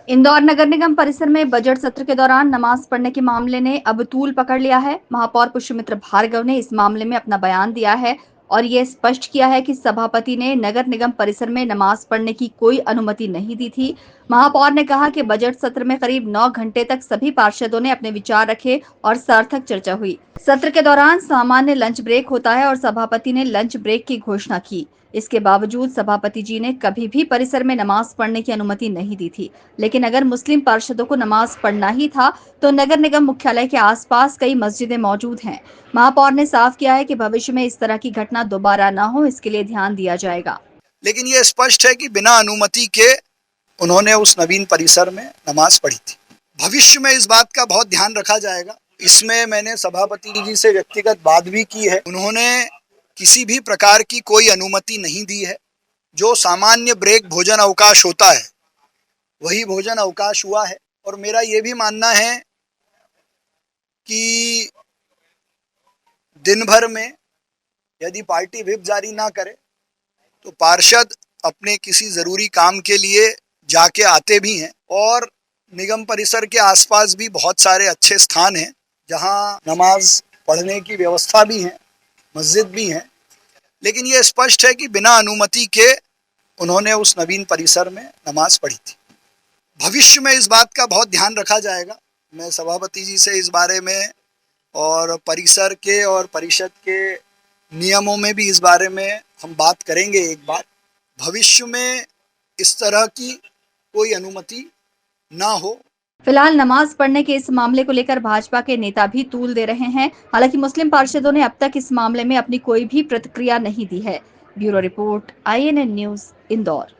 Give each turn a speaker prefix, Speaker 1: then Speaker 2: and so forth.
Speaker 1: इंदौर नगर निगम परिसर में बजट सत्र के दौरान नमाज पढ़ने के मामले ने अब तूल पकड़ लिया है। महापौर पुष्यमित्र भार्गव ने इस मामले में अपना बयान दिया है और ये स्पष्ट किया है कि सभापति ने नगर निगम परिसर में नमाज पढ़ने की कोई अनुमति नहीं दी थी। महापौर ने कहा कि बजट सत्र में करीब 9 घंटे तक सभी पार्षदों ने अपने विचार रखे और सार्थक चर्चा हुई। सत्र के दौरान सामान्य लंच ब्रेक होता है और सभापति ने लंच ब्रेक की घोषणा की। इसके बावजूद सभापति जी ने कभी भी परिसर में नमाज पढ़ने की अनुमति नहीं दी थी। लेकिन अगर मुस्लिम पार्षदों को नमाज पढ़ना ही था तो नगर निगम मुख्यालय के आसपास कई मस्जिदें मौजूद हैं। महापौर ने साफ किया है कि भविष्य में इस तरह की घटना दोबारा न हो, इसके लिए ध्यान दिया जाएगा।
Speaker 2: लेकिन ये स्पष्ट है कि बिना अनुमति के उन्होंने उस नवीन परिसर में नमाज पढ़ी थी। भविष्य में इस बात का बहुत ध्यान रखा जाएगा। इसमें मैंने सभापति जी से व्यक्तिगत बात भी की है। उन्होंने किसी भी प्रकार की कोई अनुमति नहीं दी है। जो सामान्य ब्रेक भोजन अवकाश होता है वही भोजन अवकाश हुआ है। और मेरा ये भी मानना है कि दिन भर में यदि पार्टी व्हिप जारी ना करे तो पार्षद अपने किसी जरूरी काम के लिए जाके आते भी हैं। और निगम परिसर के आसपास भी बहुत सारे अच्छे स्थान हैं जहां नमाज पढ़ने की व्यवस्था भी है, मस्जिद भी हैं। लेकिन ये स्पष्ट है कि बिना अनुमति के उन्होंने उस नवीन परिसर में नमाज पढ़ी थी। भविष्य में इस बात का बहुत ध्यान रखा जाएगा। मैं सभापति जी से इस बारे में और परिसर के और परिषद के नियमों में भी इस बारे में हम बात करेंगे एक बार। भविष्य में इस तरह की कोई अनुमति ना हो।
Speaker 1: फिलहाल नमाज पढ़ने के इस मामले को लेकर भाजपा के नेता भी तूल दे रहे हैं। हालांकि मुस्लिम पार्षदों ने अब तक इस मामले में अपनी कोई भी प्रतिक्रिया नहीं दी है। Bureau report, INN news, Indore.